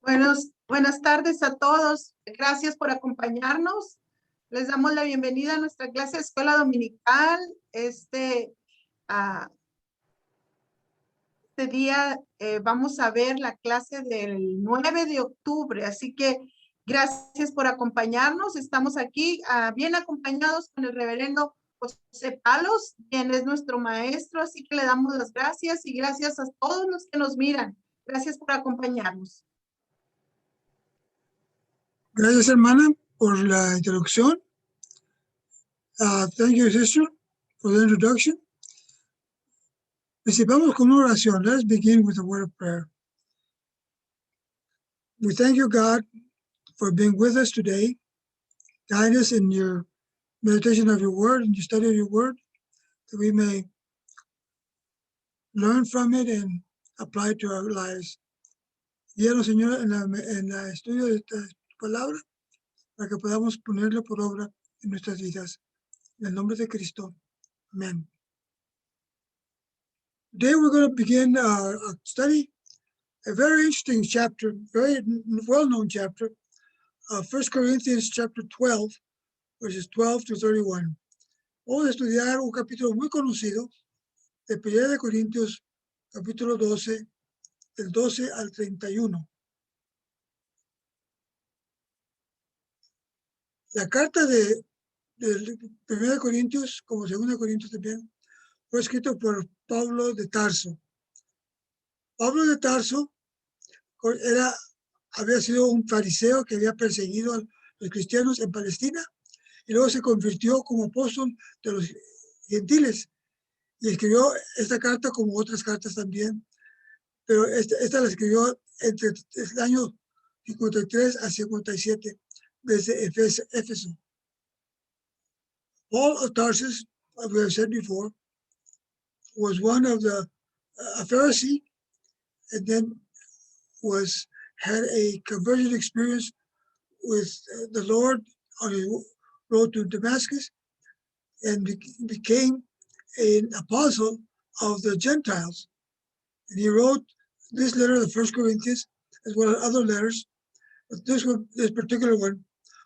Buenas tardes a todos. Gracias por acompañarnos. Les damos la bienvenida a nuestra clase de escuela dominical. Este día vamos a ver la clase del 9 de octubre. Así que gracias por acompañarnos. Estamos aquí bien acompañados con el reverendo José Palos, quien es nuestro maestro. Así que le damos las gracias y gracias a todos los que nos miran. Gracias por acompañarnos. Gracias, hermana, por la introducción. Thank you, sister, for the introduction. Principamos con una oración. Let's begin with a word of prayer. We thank you, God, for being with us today. Guide us in your meditation of your word and your study of your word, that we may learn from it and apply it to our lives. Guíanos, Señor, en el estudio de esta palabra, para que podamos ponerlo por obra en nuestras vidas. En el nombre de Cristo. Amen. Today we're going to begin our study, a very interesting chapter, very well-known chapter, 1 Corinthians chapter 12, verses 12 to 31. Vamos a estudiar un capítulo muy conocido de 1 de Corintios, capítulo 12, del 12 al 31. La carta de 1 de Corintios, como 2 de Corintios también, fue escrito por Pablo de Tarso. Pablo de Tarso había sido un fariseo que había perseguido a los cristianos en Palestina y luego se convirtió como apóstol de los gentiles y escribió esta carta como otras cartas también, pero esta la escribió entre el año 53 a 57 desde Éfeso. Paul of Tarsus, as we have said before, was one of a Pharisee, and then had a conversion experience with the Lord on his road to Damascus, and became an apostle of the Gentiles. And he wrote this letter, the 1 Corinthians, as well as other letters. But this particular one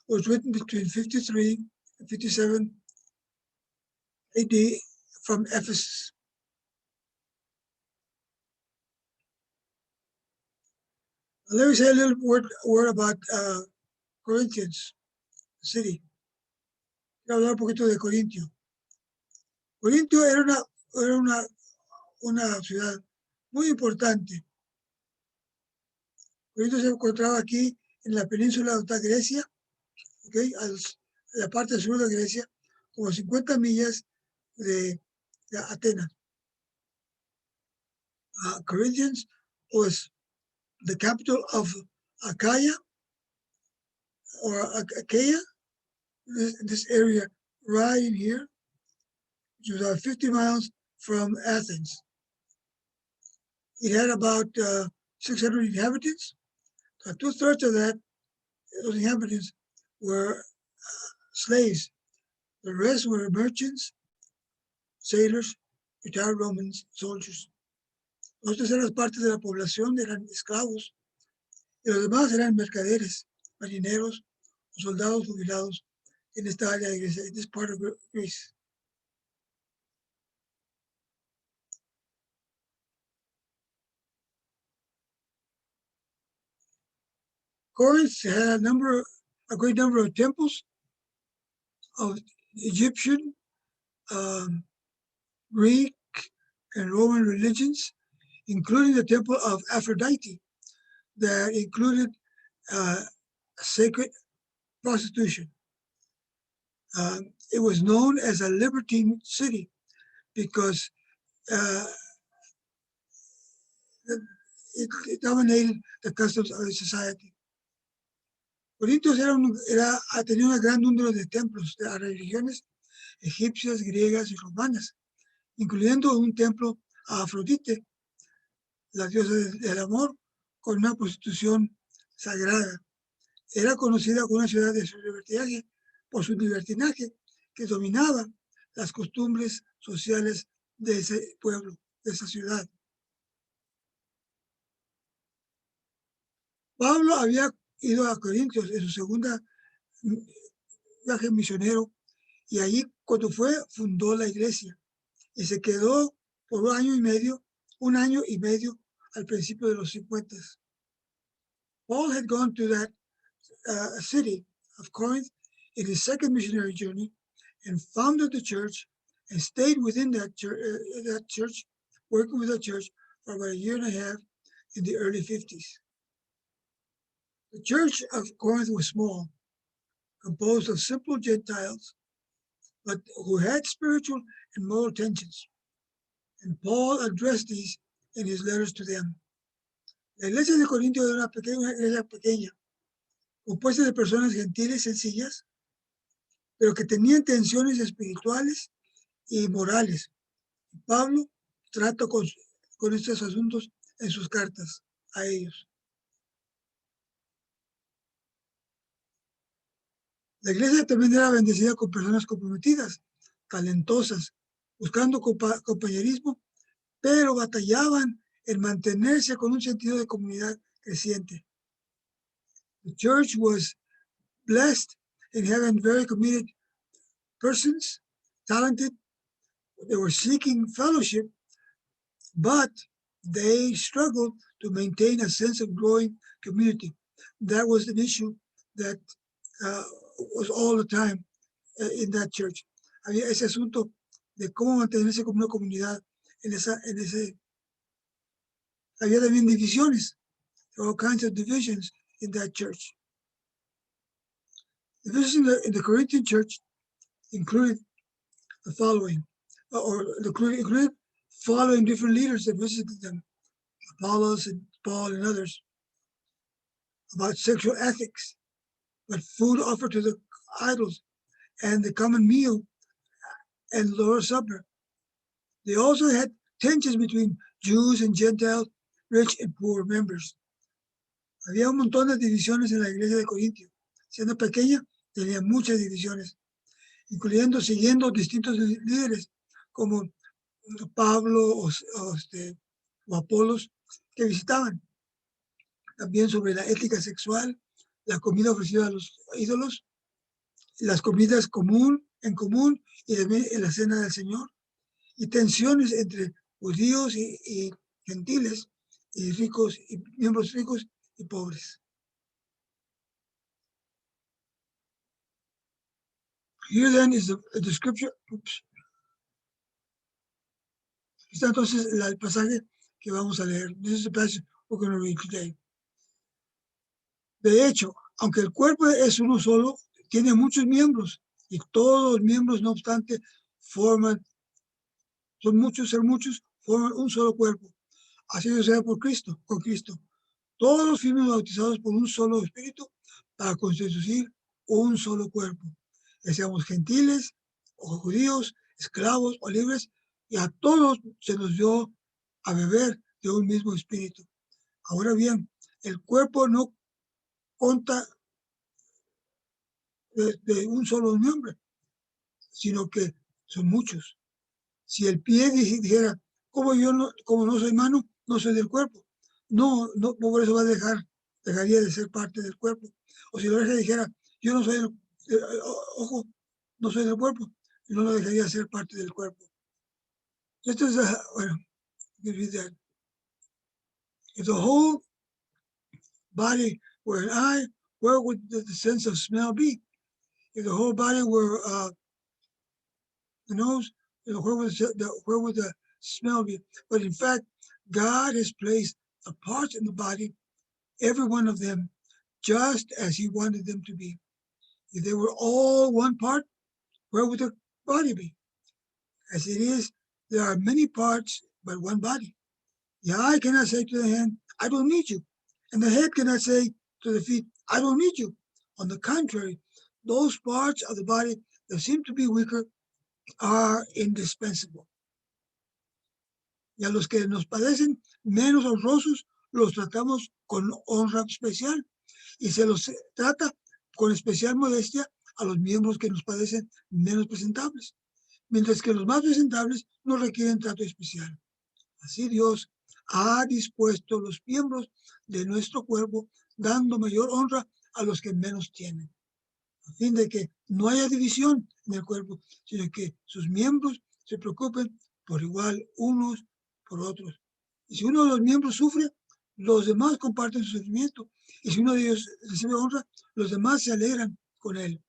was written between 53 and 57 AD from Ephesus. Let me say a little word about Corinthians, the city. Quiero hablar un poquito de Corintio. Corintio era una ciudad muy importante. Corintio se encontraba aquí en la península de Grecia, ¿okay? En la parte sur de Grecia, como 50 millas de Atenas. Corinthians was the capital of Achaia, or Achaia, this area right in here, which was 50 miles from Athens. It had about 600 inhabitants. 2/3 of those inhabitants were slaves. The rest were merchants, sailors, retired Romans, soldiers. Las 2/3 partes de la población eran esclavos, y los demás eran mercaderes, marineros o soldados jubilados en esta área de Grecia, in this part of Greece. Corinth had a great number of temples of Egyptian, Greek, and Roman religions, including the temple of Aphrodite, that included sacred prostitution. It was known as a libertine city because it dominated the customs of the society. Corintios tenía un gran número de templos de las religiones egipcias, griegas y romanas, incluyendo un templo a Afrodite, la diosa del amor, con una prostitución sagrada. Era conocida como una ciudad de su libertinaje, por su libertinaje, que dominaba las costumbres sociales de ese pueblo, de esa ciudad. Pablo había ido a Corintios en su segunda viaje misionero y allí cuando fue fundó la iglesia y se quedó por un año y medio al principio de los 50. Paul had gone to that city of Corinth in his second missionary journey and founded the church and stayed within that church, working with that church for about a year and a half in the early 50s. The church of Corinth was small, composed of simple Gentiles, but who had spiritual and moral tensions. And Paul addressed these in his letters to them. La iglesia de Corinto era una iglesia pequeña, compuesta de personas gentiles sencillas, pero que tenían tensiones espirituales y morales. Pablo trata con estos asuntos en sus cartas a ellos. La iglesia también era bendecida con personas comprometidas, talentosas, buscando compañerismo, pero batallaban en mantenerse con un sentido de comunidad creciente. The church was blessed in having very committed persons, talented. They were seeking fellowship, but they struggled to maintain a sense of growing community. That was an issue that was all the time in that church. Había ese asunto de cómo mantenerse como una comunidad en ese. Había también divisiones, all kinds of divisions in that church. Divisions in the Corinthian church included the following, or included following different leaders that visited them, Apollos and Paul and others, about sexual ethics, but food offered to the idols, and the common meal and Lord's Supper. They also had tensions between Jews and Gentiles, rich and poor members. Había un montón de divisiones en la iglesia de Corintio. Siendo pequeña, tenía muchas divisiones, incluyendo siguiendo distintos líderes como Pablo o Apolos que visitaban. También sobre la ética sexual, la comida ofrecida a los ídolos, las comidas en común y también en la cena del Señor, y tensiones entre judíos y gentiles, y ricos, y miembros ricos y pobres. Here then is a description. Está entonces el pasaje que vamos a leer. This is the passage we're going to read today. De hecho, aunque el cuerpo es uno solo, tiene muchos miembros y todos los miembros, no obstante, forman un solo cuerpo. Así sucede con Cristo. Todos los fuimos bautizados por un solo espíritu para constituir un solo cuerpo. Que seamos gentiles o judíos, esclavos o libres, y a todos se nos dio a beber de un mismo espíritu. Ahora bien, el cuerpo no consta de un solo miembro, sino que son muchos. Si el pie dijera, como no soy mano, no soy del cuerpo, no por eso dejaría de ser parte del cuerpo. O si la oreja dijera, yo no soy el ojo, no soy del cuerpo, no lo dejaría de ser parte del cuerpo. Esto es, bueno, that. If the whole body were an eye, where would the sense of smell be? If the whole body were the nose, where would the smell be? But in fact, God has placed the parts in the body, every one of them, just as he wanted them to be. If they were all one part, where would the body be? As it is, there are many parts, but one body. The eye cannot say to the hand, I don't need you. And the head cannot say to the feet, I don't need you. On the contrary, those parts of the body that seem to be weaker are indispensable. Y a los que nos padecen menos honrosos, los tratamos con honra especial. Y se los trata con especial modestia a los miembros que nos padecen menos presentables. Mientras que los más presentables no requieren trato especial. Así Dios ha dispuesto los miembros de nuestro cuerpo, dando mayor honra a los que menos tienen, a fin de que no haya división en el cuerpo, sino que sus miembros se preocupen por igual unos por otros. Y si uno de los miembros sufre, los demás comparten su sufrimiento. Y si uno de ellos recibe honra, los demás se alegran con él.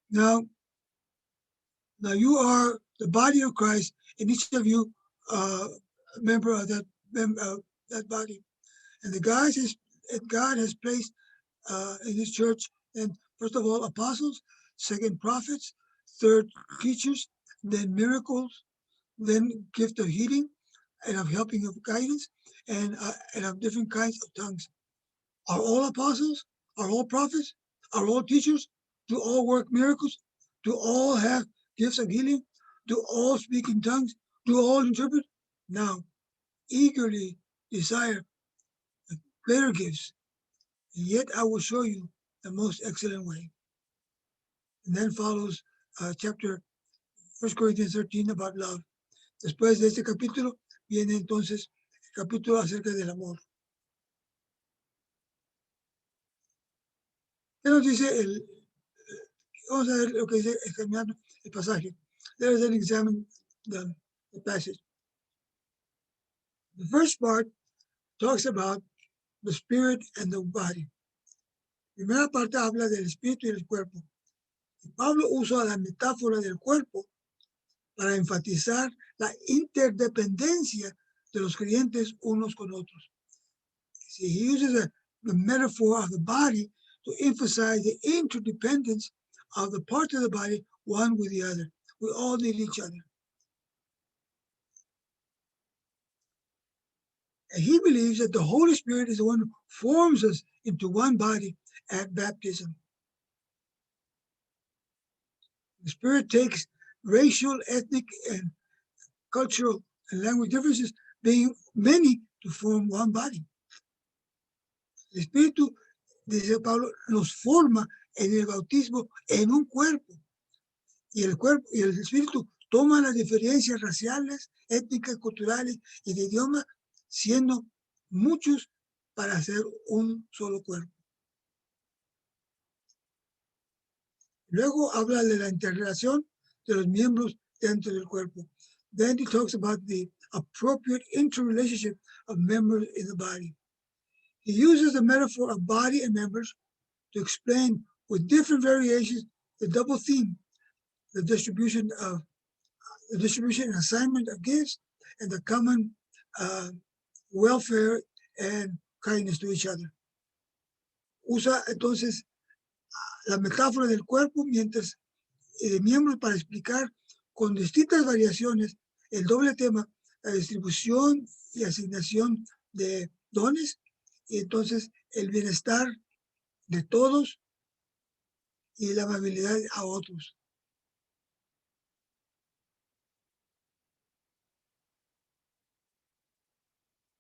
Now you are the body of Christ, and each of you a member of that body. And God has placed in His church, and first of all, apostles, second prophets, third teachers, then miracles, then gift of healing, and of helping of guidance, and of different kinds of tongues. Are all apostles? Are all prophets? Are all teachers? Do all work miracles? Do all have gifts of healing? Do all speak in tongues? Do all interpret? Now, eagerly desire greater gifts, and yet I will show you the most excellent way. And then follows chapter 1 Corinthians 13 about love. Después de este capítulo viene entonces el capítulo acerca del amor. ¿Qué nos dice vamos a ver lo que dice examinando el pasaje. Let us then examine the passage. The first part talks about the spirit and the body. La primera parte habla del espíritu y del cuerpo. Y Pablo usa la metáfora del cuerpo para enfatizar la interdependencia de los creyentes unos con otros. See, he uses the metaphor of the body to emphasize the interdependence of the parts of the body, one with the other. We all need each other. And he believes that the Holy Spirit is the one who forms us into one body at baptism. The Spirit takes racial, ethnic, and cultural and language differences, being many, to form one body. El Espíritu, dice Pablo, nos forma en el bautismo en un cuerpo. Y el cuerpo y el Espíritu toma las diferencias raciales, étnicas, culturales y de idioma, siendo muchos para hacer un solo cuerpo. Luego habla de la interrelación de los miembros dentro del cuerpo. Then he talks about the appropriate interrelationship of members in the body. He uses the metaphor of body and members to explain with different variations the double theme, the distribution and assignment of gifts, and the common welfare and kindness to each other. Usa entonces la metáfora del cuerpo mientras de miembros para explicar con distintas variaciones el doble tema, la distribución y asignación de dones, y entonces el bienestar de todos y la amabilidad a otros.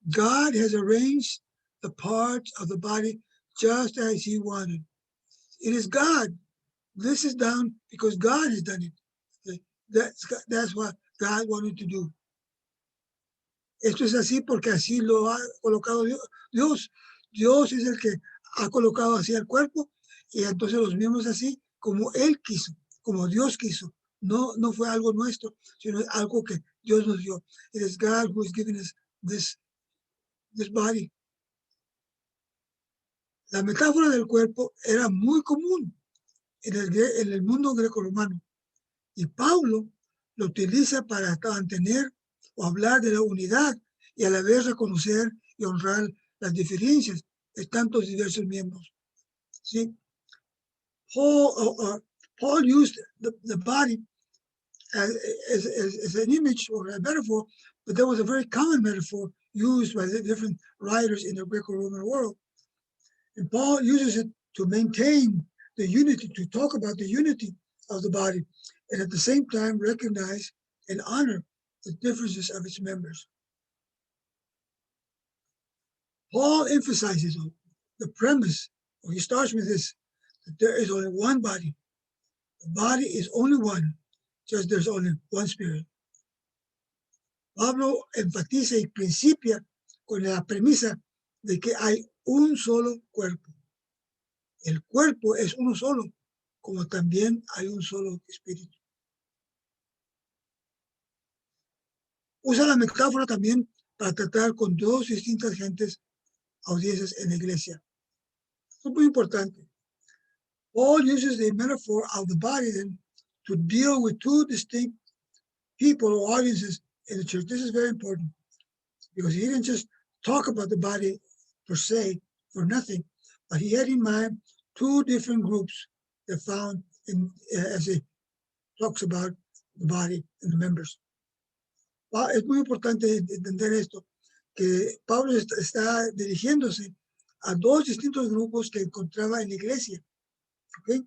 God has arranged the parts of the body just as He wanted. It is God. This is done because God has done it. Okay? That's what God wanted to do. Esto es así porque así lo ha colocado Dios. Dios es el que ha colocado así el cuerpo y entonces los miembros así como Él quiso, como Dios quiso. No fue algo nuestro, sino algo que Dios nos dio. It is God who has given us this body. La metáfora del cuerpo era muy común en el mundo greco-romano y Pablo lo utiliza para mantener o hablar de la unidad y a la vez reconocer y honrar las diferencias de tantos diversos miembros. ¿Sí? Paul used the body as an image or a metaphor, but that was a very common metaphor used by the different writers in the Greco-Roman world. And Paul uses it to maintain the unity, to talk about the unity of the body, and at the same time recognize and honor the differences of its members. Paul emphasizes the premise, or he starts with this, that there is only one body. The body is only one, just there's only one spirit. Pablo enfatiza y principia con la premisa de que hay un solo cuerpo. El cuerpo es uno solo, como también hay un solo espíritu. Usa la metáfora también para tratar con dos distintas gentes, audiencias en la iglesia. Esto es muy importante. Paul uses the metaphor of the body then to deal with two distinct people or audiences in the church. This is very important because he didn't just talk about the body per se for nothing, but he had in mind two different groups that found in as he talks about the body and the members. Es muy importante entender esto, que Pablo está dirigiéndose a dos distintos grupos que encontraba en la iglesia, ¿ok?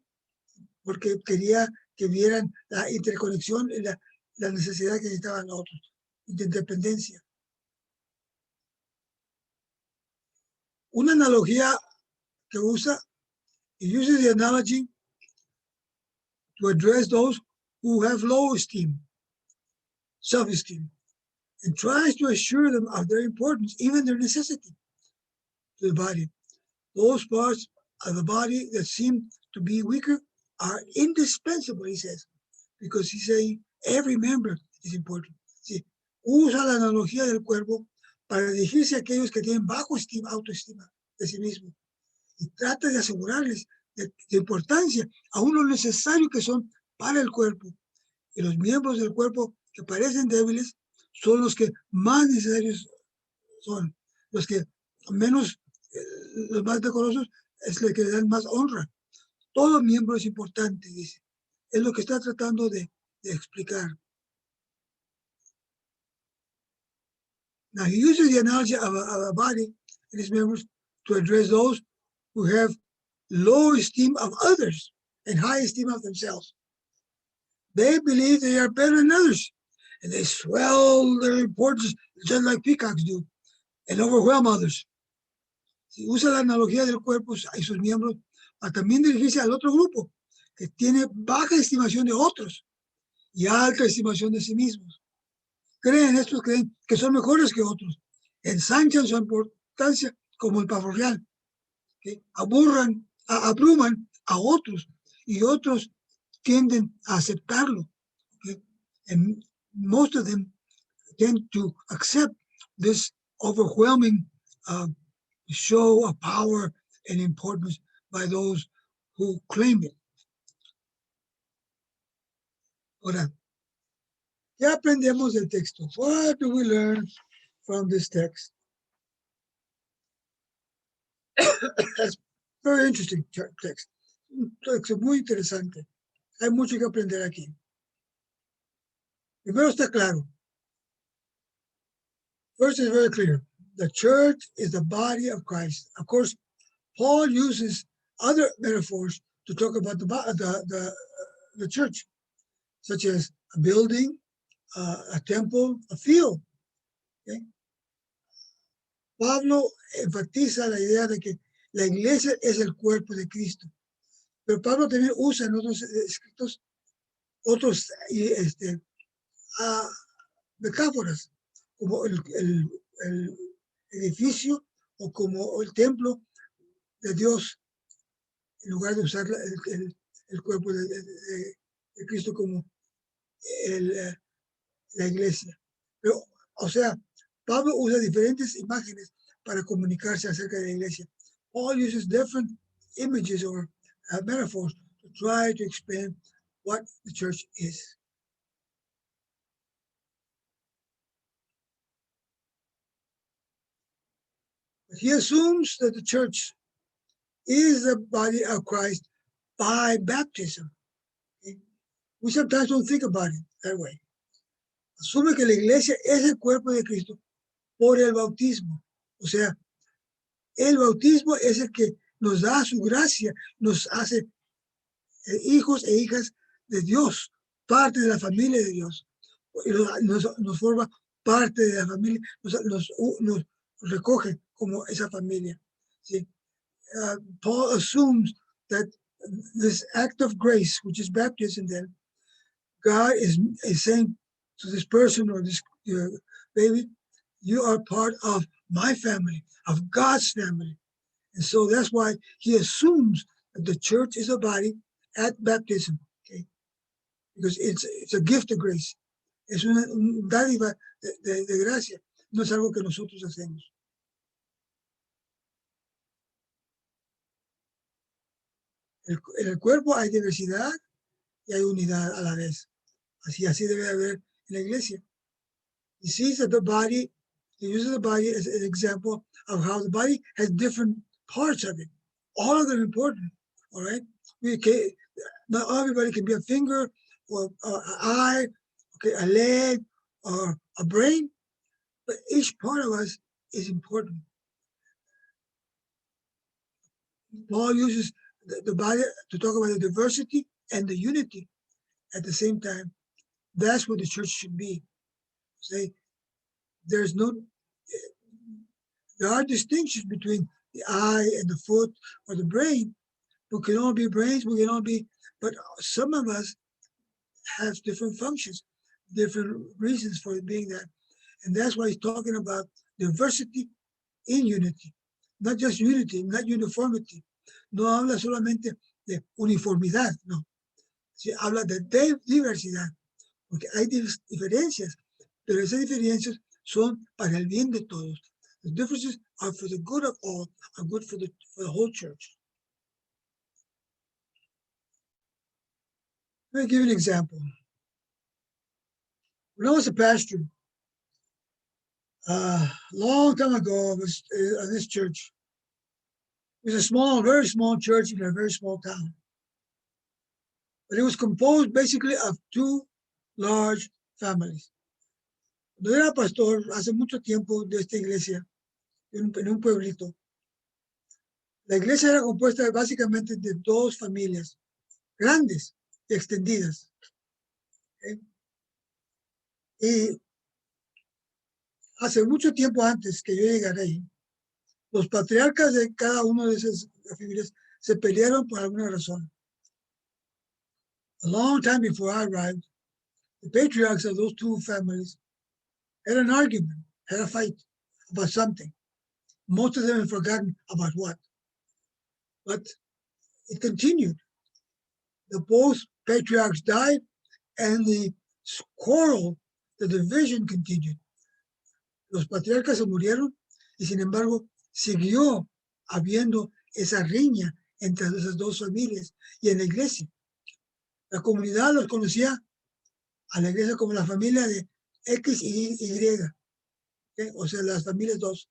Porque quería que vieran la interconexión y la necesidad que necesitaban los otros, de independencia. Una analogía que usa, he uses the analogy to address those who have low esteem, self-esteem, and tries to assure them of their importance, even their necessity to the body. Those parts of the body that seem to be weaker are indispensable, he says, because he's saying every member is important. Sí, usa la analogía del cuerpo para dirigirse a aquellos que tienen bajo autoestima de sí mismos y trata de asegurarles de importancia aún lo necesario que son para el cuerpo. Y los miembros del cuerpo que parecen débiles son los que más necesarios son, los que menos, los más decorosos es los que le dan más honra. Todo miembro es importante, dice. Es lo que está tratando de explicar. Now, he uses the analogy of a body and its members to address those who have low esteem of others and high esteem of themselves. They believe they are better than others, and they swell their importance just like peacocks do, and overwhelm others. Si usa la analogía del cuerpo y sus miembros para también dirigirse al otro grupo, que tiene baja estimación de otros y alta estimación de sí mismos. Creen que son mejores que otros, ensanchan su importancia como el pavo real, que abruman a otros y otros tienden a aceptarlo. Okay? And most of them tend to accept this overwhelming show of power and importance by those who claim it. Ahora, ¿qué aprendemos del texto? What do we learn from this text? That's very interesting text. Un texto muy interesante. Hay mucho que aprender aquí. Primero está claro. First is very clear. The church is the body of Christ. Of course, Paul uses other metaphors to talk about the church, such as a building, a temple, a field. Okay? Pablo enfatiza la idea de que la iglesia es el cuerpo de Cristo. Pero Pablo también usa en otros escritos otros metáforas, como el edificio o como el templo de Dios, en lugar de usar el cuerpo de Cristo como la iglesia. Pero, o sea, Pablo usa diferentes imágenes para comunicarse acerca de la iglesia. Paul uses different images or metaphors to try to explain what the church is. He assumes that the church is the body of Christ by baptism. Okay? We sometimes don't think about it that way. Asume que la iglesia es el cuerpo de Cristo por el bautismo. O sea, el bautismo es el que nos da su gracia, nos hace hijos e hijas de Dios, parte de la familia de Dios. Y nos forma parte de la familia, nos recoge como esa familia. ¿Sí? Paul assumes that this act of grace, which is baptism, then God is saying to this person or this baby, you are part of my family, of God's family. And so that's why he assumes that the church is a body at baptism, okay? Because it's a gift of grace. Es una dádiva de gracia. No es algo que nosotros hacemos. En el cuerpo hay diversidad y hay unidad a la vez. Así debe haber en la iglesia. He sees that the body, he uses the body as an example of how the body has different parts of it. All of them important, all right? Not everybody can be a finger or an eye, okay, a leg or a brain, but each part of us is important. Paul uses the body to talk about the diversity and the unity at the same time. That's what the church should be. Say, there are distinctions between the eye and the foot or the brain. We can all be brains, but some of us have different functions, different reasons for it being that. And that's why he's talking about diversity in unity. Not just unity, not uniformity. No habla solamente de uniformidad, no. Sí, habla de diversidad, porque hay diferencias, pero esas diferencias son para el bien de todos. The differences are for the good of all, are good for the whole church. Let me give you an example. When I was a pastor, long time ago, I was in this church. It was a very small church in a very small town. But it was composed basically of two large families. Cuando era pastor, hace mucho tiempo de esta iglesia, en un pueblito, la iglesia era compuesta básicamente de dos familias grandes y extendidas. ¿Okay? Y hace mucho tiempo antes que yo llegara ahí, los patriarcas de cada una de esas familias se pelearon por alguna razón. A long time before I arrived, the patriarchs of those two families had an argument, had a fight about something. Most of them had forgotten about what. But it continued. Both patriarchs died, and the quarrel, the division continued. Los patriarcas se murieron, y sin embargo, siguió habiendo esa riña entre esas dos familias y en la iglesia. La comunidad los conocía a la iglesia como la familia de X y Y. Okay? O sea, las familias dos.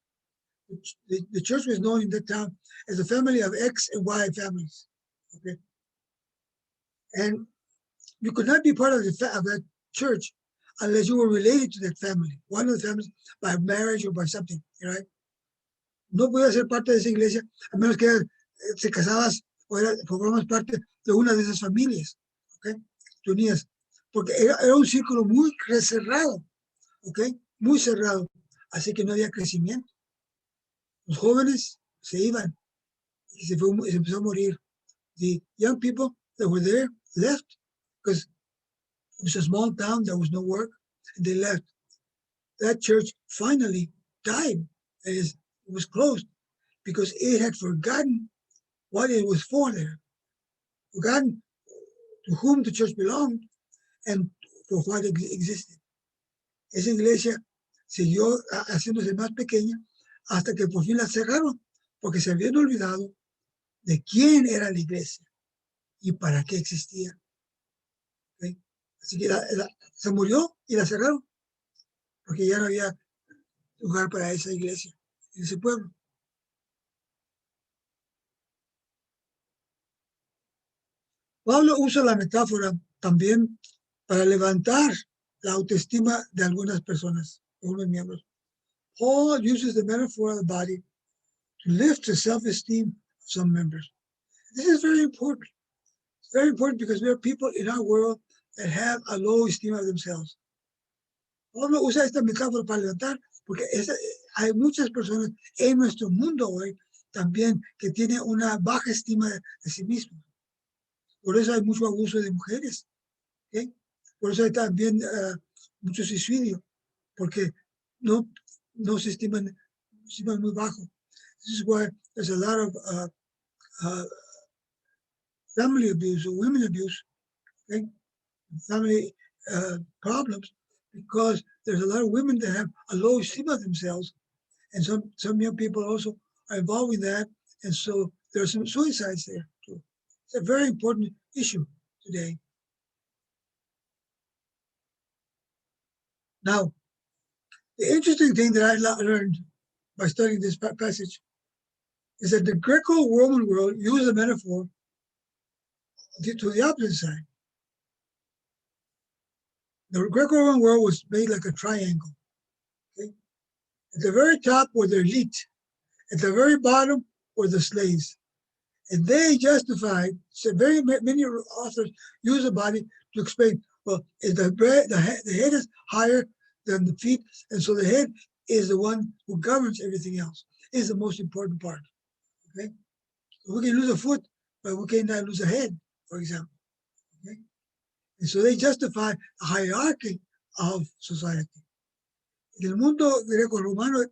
The church was known in that town as the family of X and Y families. Okay? And you could not be part of that church unless you were related to that family, one of the families, by marriage or by something, right? No podías ser parte de esa iglesia a menos que te casabas o formabas parte de una de esas familias, ¿ok? Te unías, porque era un círculo muy cerrado, ¿ok? Muy cerrado, así que no había crecimiento. Los jóvenes se iban y se empezó a morir. The young people that were there left because it was a small town, there was no work, and they left. That church finally died. It was closed because it had forgotten what it was for there, forgotten to whom the church belonged and for what it existed. Esa iglesia siguió haciéndose más pequeña hasta que por fin la cerraron, porque se habían olvidado de quién era la iglesia y para qué existía. ¿Okay? Así que se murió y la cerraron, porque ya no había lugar para esa iglesia en ese pueblo. Pablo usa la metáfora también para levantar la autoestima de algunas personas, algunos miembros. Paul uses the metaphor of the body to lift the self-esteem of some members. This is very important. It's very important because there are people in our world that have a low esteem of themselves. Pablo usa esta metáfora para levantar, porque hay muchas personas en nuestro mundo hoy también que tienen una baja estima de sí mismos. Por eso hay mucho abuso de mujeres. ¿Okay? Por eso hay también mucho suicidio, porque no, no se estiman muy bajo. This is why there's a lot of family abuse or women abuse, okay? Family problems, because there's a lot of women that have a low esteem of themselves, and some young people also are involved in that, and so there's some suicides there too. It's a very important issue today. Now, the interesting thing that I learned by studying this passage is that the Greco-Roman world used a metaphor to the opposite side. The Greco-Roman world was made like a triangle. Okay? At the very top were the elite. At the very bottom were the slaves. And they justified, so very many authors use the body to explain, well, the head is higher than the feet, and so the head is the one who governs everything else, is the most important part. Okay? We can lose a foot, but we cannot lose a head, for example. Okay? And so they justify a hierarchy of society. En el mundo greco-romano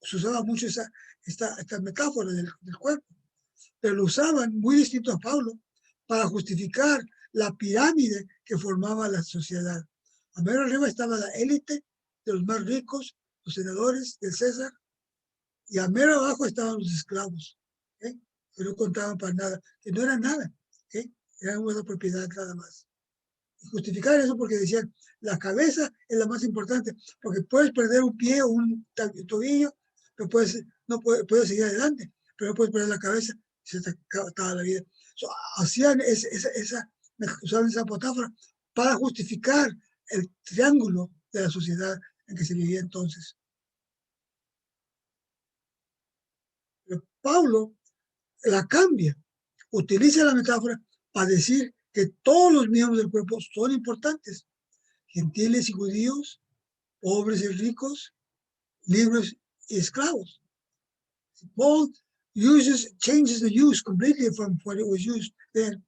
se usaba mucho esta metáfora del cuerpo, pero lo usaban muy distinto a Pablo para justificar la pirámide que formaba la sociedad. A mero arriba estaba la élite de los más ricos, los senadores del César, y a mero abajo estaban los esclavos, ¿okay? Que no contaban para nada, que no eran nada, ¿okay? Eran una propiedad nada más. Y justificar eso porque decían, la cabeza es la más importante, porque puedes perder un pie o un tobillo, pero puedes seguir adelante, pero no puedes perder la cabeza, se te acaba la vida. So, hacían usaban esa metáfora para justificar el triángulo de la sociedad en que se vivía entonces. Pero Pablo la cambia, utiliza la metáfora para decir que todos los miembros del cuerpo son importantes, gentiles y judíos, pobres y ricos, libres y esclavos. Paul changes the use completely from what it was used then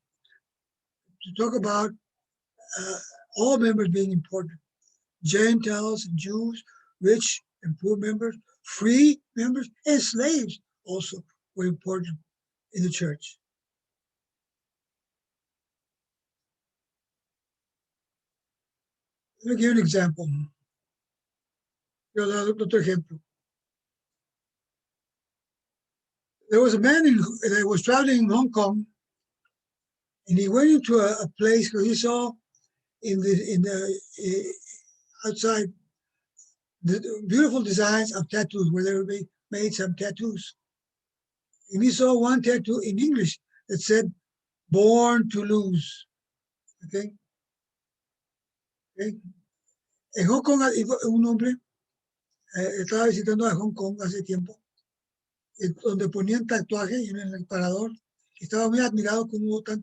to talk about all members being important. Gentiles and Jews, rich and poor members, free members, and slaves also were important in the church. Let me give you an example. Otro ejemplo. There was a man that was traveling in Hong Kong, and he went into a place where he saw in the outside the beautiful designs of tattoos, where they made some tattoos. And he saw one tattoo in English that said, "Born to lose." Okay. Okay. En Hong Kong, un hombre estaba visitando a Hong Kong hace tiempo, donde ponían tatuajes en el parador. Estaba muy admirado como hubo tan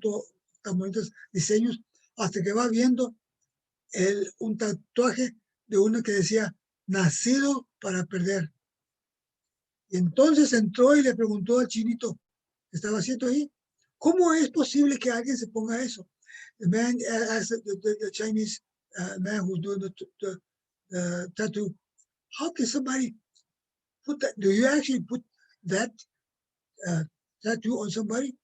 bonitos diseños, hasta que va viendo un tatuaje de uno que decía, "Nacido para perder". Y entonces entró y le preguntó al chinito que estaba haciendo ahí, ¿cómo es posible que alguien se ponga eso? The man asked the Chinese man who's doing the tattoo, how can somebody put that? Do you actually put that tattoo on somebody?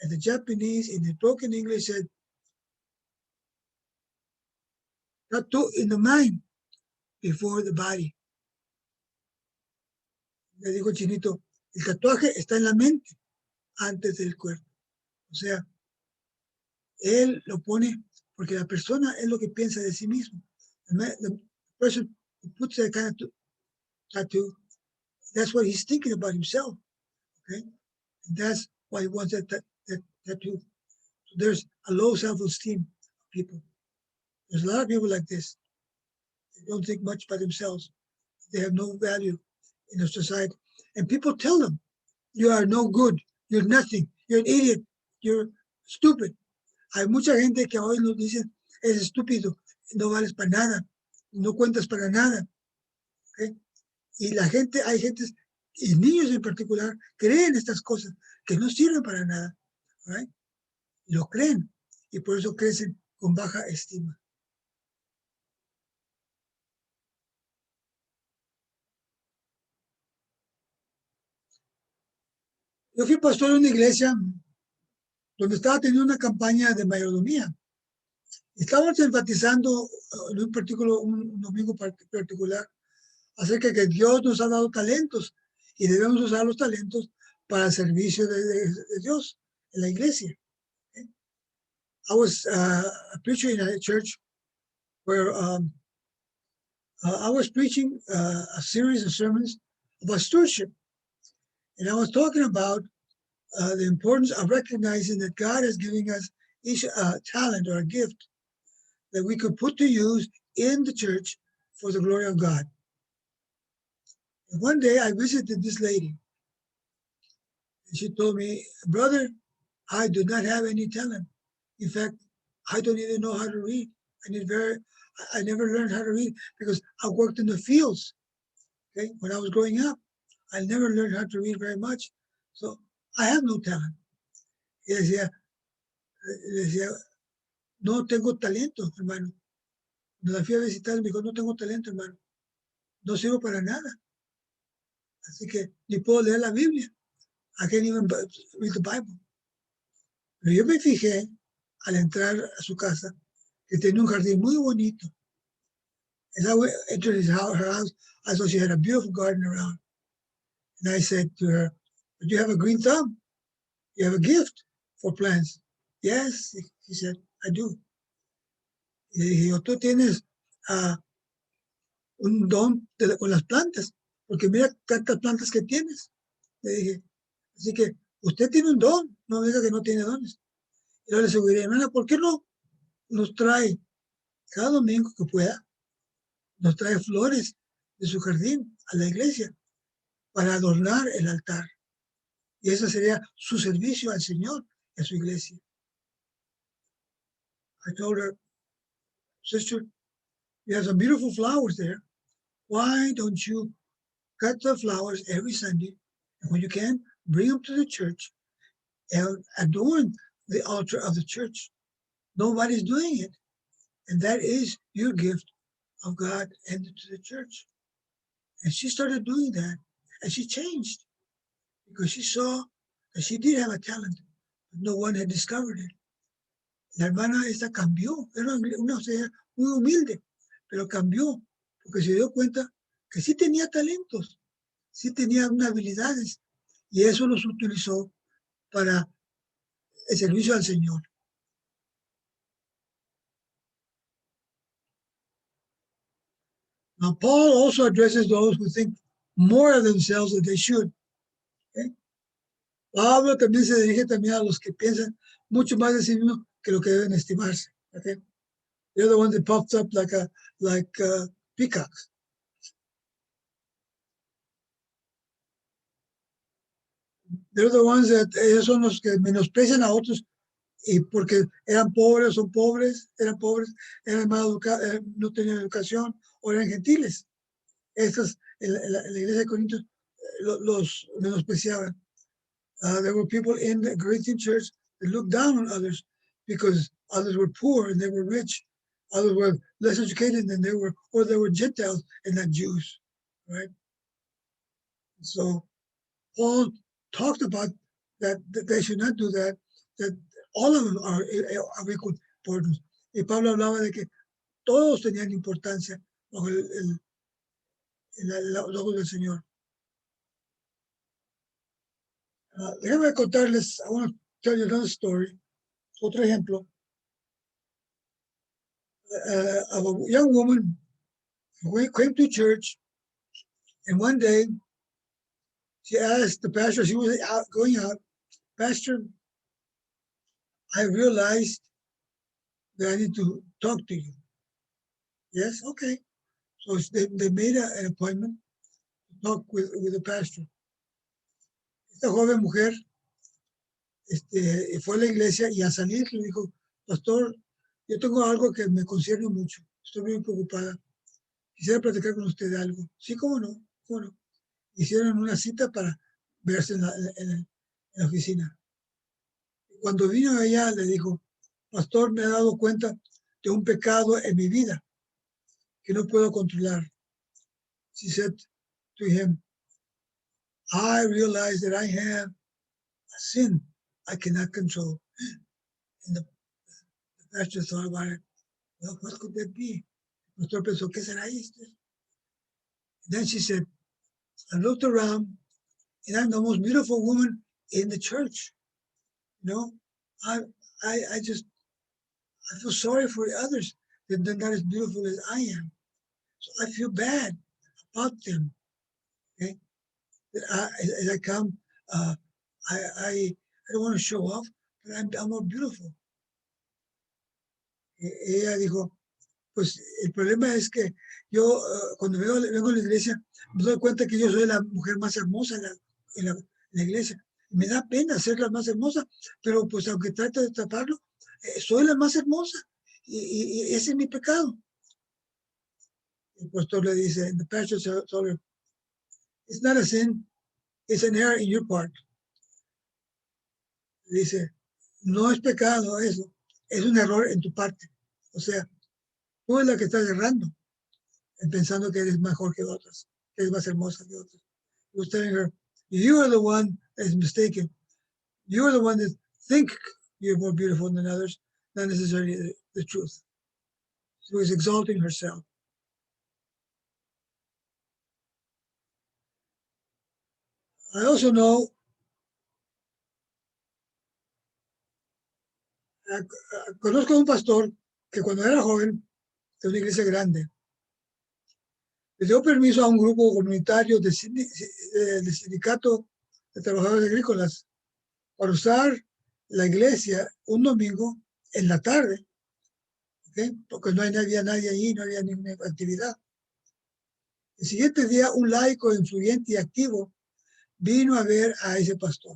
And the Japanese, in the broken English, said, tattoo in the mind before the body. Le dijo el chinito, el tatuaje está en la mente antes del cuerpo. O sea, él lo pone porque la persona es lo que piensa de sí mismo. The person who puts that kind of tattoo, that's what he's thinking about himself. Okay? And that's why he wants that tattoo. So there's a low self-esteem of people. There's a lot of people like this. They don't think much about themselves. They have no value in the society. And people tell them, you are no good, you're nothing, you're an idiot, you're stupid. Hay mucha gente que hoy nos dice, eres estúpido, no vales para nada, no cuentas para nada. ¿Okay? Y hay gente, y niños en particular, creen estas cosas que no sirven para nada. Right? Lo creen, y por eso crecen con baja estima. Yo fui pastor de una iglesia donde estaba teniendo una campaña de mayordomía. Estábamos enfatizando en un domingo particular acerca de que Dios nos ha dado talentos y debemos usar los talentos para el servicio de Dios en la iglesia. Okay? I was preaching in a church where I was preaching a series of sermons about stewardship. And I was talking about the importance of recognizing that God is giving us each a talent or a gift that we could put to use in the church for the glory of God. And one day I visited this lady, and she told me, brother, I do not have any talent. In fact, I don't even know how to read. I never learned how to read because I worked in the fields. Okay, when I was growing up, I never learned how to read very much. So I have no talent. Y decía, no tengo talento, hermano. Cuando la fui a visitar, me dijo, no tengo talento, hermano. No sirvo para nada. Así que ni puedo leer la Biblia. I can't even read the Bible. Pero yo me fijé al entrar a su casa que tenía un jardín muy bonito. As I entered her house, I saw she had a beautiful garden around. And I said to her, but you have a green thumb. You have a gift for plants. Yes, he said, I do. Y le dije, tú tienes un don con las plantas, porque mira tantas plantas que tienes. Le dije, así que usted tiene un don, no me diga que no tiene dones. Y yo le aseguré, hermana, ¿por qué no nos trae cada domingo que pueda, nos trae flores de su jardín a la iglesia para adornar el altar? Y ese sería su servicio al Señor y a su iglesia. I told her, sister, you have some beautiful flowers there. Why don't you cut the flowers every Sunday? And when you can, bring them to the church and adorn the altar of the church. Nobody's doing it. And that is your gift of God and to the church. And she started doing that. And she changed because she saw that she did have a talent, but no one had discovered it. La hermana esta cambió. Era una mujer muy humilde, pero cambió porque se dio cuenta que sí tenía talentos, sí tenía unas habilidades y eso los utilizó para el servicio al Señor. Now, Paul also addresses those who think more of themselves than they should. Okay? Pablo también se dirige también a los que piensan mucho más de sí mismos que lo que deben estimarse. Okay? They're the ones that popped up like peacocks. They're the ones that ellos son los que menosprecian a otros y porque eran pobres, eran mal educados, no tenían educación o eran gentiles. Estas en la iglesia de Corintios los menospreciaban. There were people in the Corinthian church that looked down on others because others were poor and they were rich. Others were less educated than they were, or they were Gentiles and not Jews, right? So Paul talked about that they should not do that, that all of them are of equal importance. Y Pablo hablaba de que todos tenían importancia bajo los ojos del Señor. Déjame contarles, I want to tell you another story. Otro ejemplo. Of a young woman who came to church, and one day she asked the pastor, she was going out, Pastor, I realized that I need to talk to you. Yes, okay. So they made an appointment to talk with the pastor. Esta joven mujer fue a la iglesia y al salir le dijo, pastor, yo tengo algo que me concierne mucho, estoy muy preocupada. Quisiera platicar con usted de algo. Sí, cómo no, cómo no. Hicieron una cita para verse en la oficina. Cuando vino ella, le dijo, pastor, me he dado cuenta de un pecado en mi vida que no puedo controlar. She said to him, I realize that I have sin I cannot control. And the pastor thought about it. Well, what could that be? El pastor pensó, ¿qué será esto? Then she said, I looked around and I'm the most beautiful woman in the church. You know, I feel sorry for others that they're not as beautiful as I am. So I feel bad about them. Okay, as I come, I don't want to show off, but I'm more beautiful. Ella dijo, pues el problema es que yo cuando vengo a la iglesia me doy cuenta que yo soy la mujer más hermosa en la iglesia. Me da pena ser la más hermosa, pero pues aunque trate de taparlo, soy la más hermosa y ese es mi pecado. El pastor le dice, the pastor told her, it's not a sin, it's an error in your part. Dice, no es pecado eso, es un error en tu parte. O sea, tú es la que estás errando, pensando que eres mejor que otras, que eres más hermosa que otras. He was telling her, you are the one that is mistaken. You are the one that think you're more beautiful than others, not necessarily the truth. She was exalting herself. I also know conozco a un pastor que cuando era joven de una iglesia grande le dio permiso a un grupo comunitario del sindicato de trabajadores agrícolas para usar la iglesia un domingo en la tarde, ¿okay? Porque no había nadie allí, no había ninguna actividad. El siguiente día, un laico influyente y activo vino a ver a ese pastor.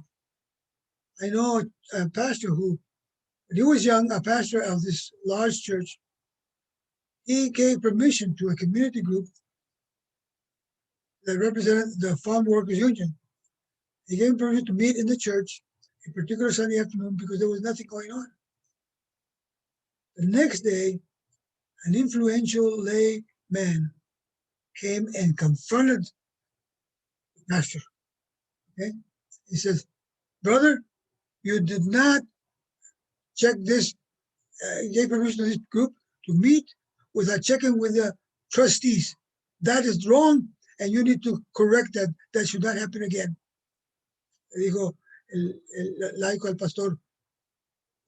I know a pastor who, when he was young, a pastor of this large church, he gave permission to a community group that represented the Farm Workers Union. He gave permission to meet in the church, a particular Sunday afternoon, because there was nothing going on. The next day, an influential lay man came and confronted the pastor. Okay? He says, brother, you did not check this, gave permission to this group to meet without checking with the trustees. That is wrong, and you need to correct that. That should not happen again. Le dijo el laico al pastor,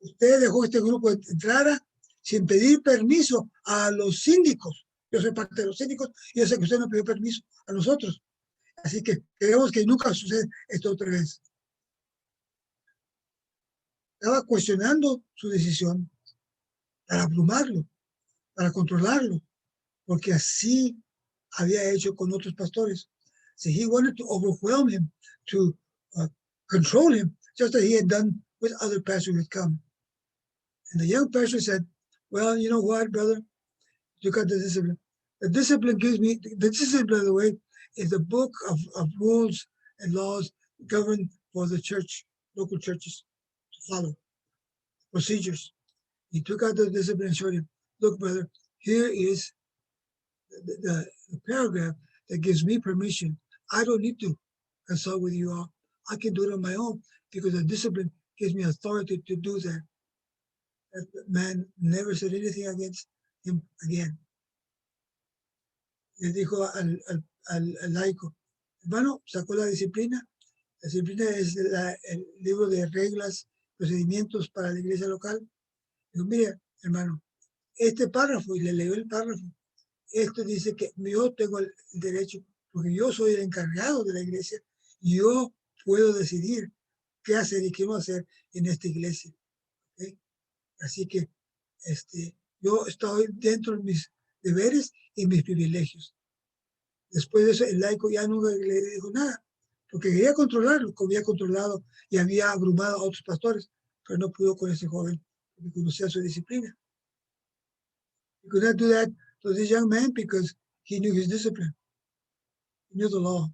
usted dejó este grupo entrar sin pedir permiso a los síndicos. Yo soy parte de los síndicos y yo sé que usted no pidió permiso a nosotros. Así que queremos que nunca suceda esto otra vez. Estaba cuestionando su decisión para abrumarlo, para controlarlo, porque así había hecho con otros pastores. So he wanted to overwhelm him, to control him, just as he had done with other pastors who had come. And the young pastor said, well, you know what, brother? You got the discipline. The discipline gives me, the discipline, by the way, is the book of rules and laws governed for the church, local churches to follow, procedures. He took out the discipline and showed him, look, brother, here is the paragraph that gives me permission. I don't need to consult with you all. I can do it on my own because the discipline gives me authority to do that. That man never said anything against him again. Le dijo al laico, hermano, sacó la disciplina. La disciplina es el libro de reglas, procedimientos para la iglesia local. Dijo, mire, hermano, este párrafo, y le leyó el párrafo, esto dice que yo tengo el derecho, porque yo soy el encargado de la iglesia, y yo puedo decidir qué hacer y qué no hacer en esta iglesia. ¿Okay? Así que yo estoy dentro de mis deberes y mis privilegios. Después de eso, el laico ya nunca le dijo nada, porque quería controlarlo, como había controlado y había abrumado a otros pastores, pero no pudo con ese joven, porque conocía su disciplina. He could not do that to this young man because he knew his discipline. He knew the law.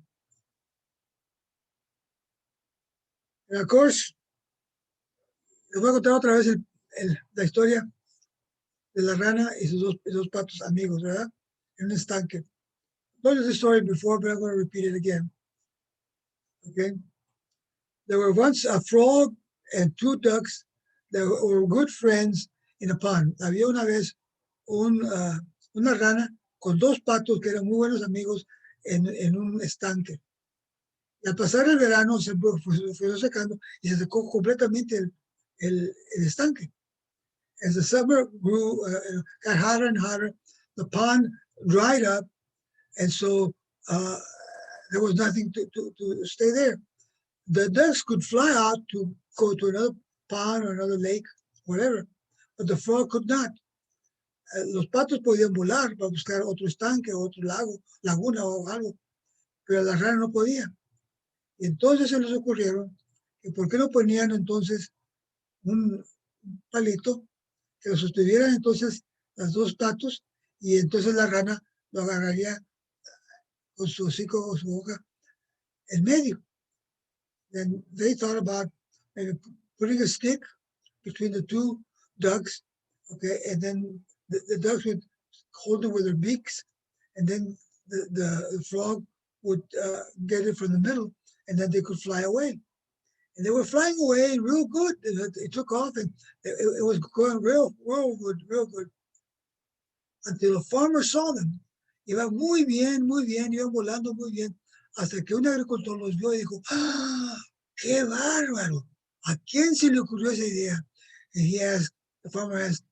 And of course, les voy a contar otra vez la historia de la rana y sus dos patos amigos, ¿verdad? En un estanque. I told you this story before, but I'm going to repeat it again. Okay? There were once a frog and 2 ducks that were good friends in a pond. Había una vez una rana con 2 patos que eran muy buenos amigos en un estanque. Y al pasar el verano se fue secando y se secó completamente el estanque. As the summer grew, got hotter and hotter, the pond dried up, and so there was nothing to stay there. The ducks could fly out to go to another pond or another lake, whatever, but the frog could not. Los patos podían volar para buscar otro estanque, otro lago, laguna o algo, pero la rana no podía. Y entonces se les ocurrieron que por qué no ponían entonces un palito que lo sostuvieran entonces las 2 patos y entonces la rana lo agarraría con su hocico o su boca en medio. Then they thought about maybe putting a stick between the 2 ducks, okay, and then the ducks would hold it with their beaks, and then the frog would get it from the middle, and then they could fly away. And they were flying away real good. It took off, and it was going real good. Until a farmer saw them. Iban muy bien, iban volando muy bien. Hasta que un agricultor los vio y dijo, ¡ah, qué bárbaro! ¿A quién se le ocurrió esa idea? And the farmer asked,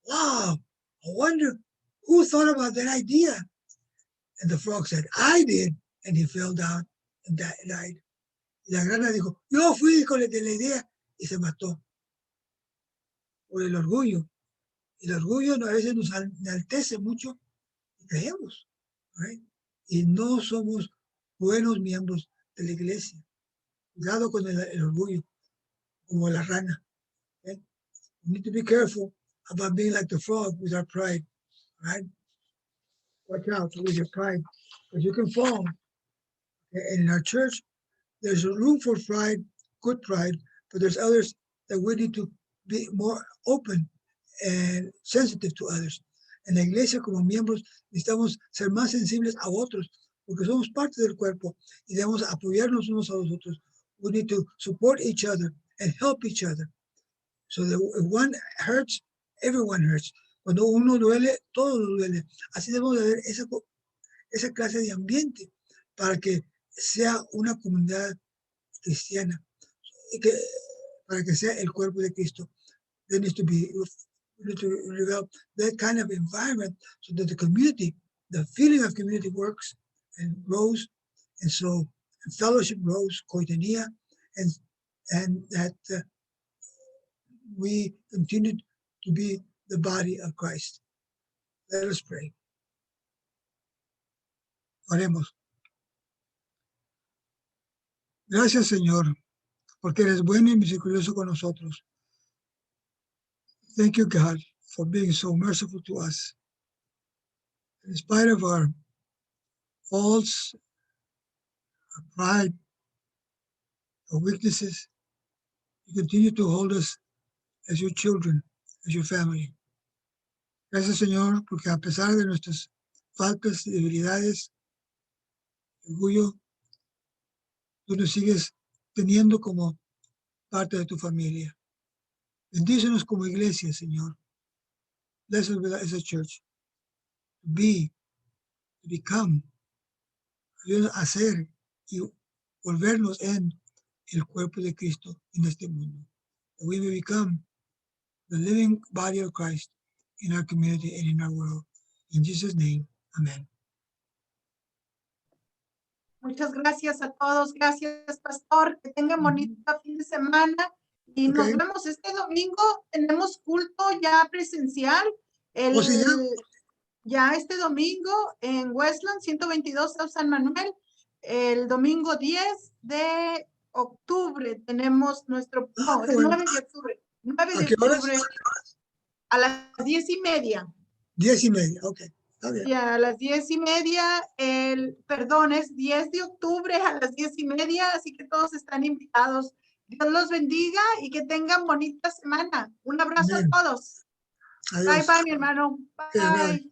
wow, I wonder who thought about that idea? And the frog said, I did. And he fell down and died. Y la rana dijo, yo fui con la idea y se mató. Por el orgullo. Y el orgullo a veces nos enaltece mucho y creemos, right? Y no somos buenos miembros de la iglesia. Cuidado con el orgullo, como la rana. Okay? We need to be careful about being like the frog with our pride, right? Watch out with your pride, because you can fall. And in our church, there's room for pride, good pride, but there's others that we need to be more open and sensitive to others. En la iglesia, como miembros, necesitamos ser más sensibles a otros, porque somos parte del cuerpo y debemos apoyarnos unos a los otros. We need to support each other and help each other. So that if one hurts, everyone hurts. Cuando uno duele, todo duele. Así debemos de ver esa clase de ambiente para que sea una comunidad cristiana, para que sea el cuerpo de Cristo. There needs to be, we need to develop that kind of environment so that the community, the feeling of community works and grows, and so fellowship grows, koinonia, and that we continue to be the body of Christ. Let us pray. Oremos. Gracias, Señor, porque eres bueno y misericordioso con nosotros. Thank you, God, for being so merciful to us. In spite of our faults, our pride, our weaknesses, you continue to hold us as your children, as your family. Gracias, Señor, porque a pesar de nuestras faltas y debilidades, orgullo, tú nos sigues teniendo como parte de tu familia. Bendícenos como iglesia, Señor. Bless us as a church. To be, to become, ayúdanos a hacer y volvernos en el cuerpo de Cristo en este mundo. That we may become the living body of Christ in our community and in our world. In Jesus' name, amen. Muchas gracias a todos. Gracias, pastor. Que tengan bonito fin de semana. Y nos vemos este domingo. Tenemos culto ya presencial. Ya este domingo en Westland 122 South San Manuel. El domingo 10 de octubre tenemos nuestro... No, el 9 de octubre. 9 de octubre a las 10:30. 10:30, ok. Ya a las 10:30, perdón, es 10 de octubre a las 10:30, así que todos están invitados. Dios los bendiga y que tengan bonita semana. Un abrazo a todos. Adiós. Bye, bye, mi hermano. Bye.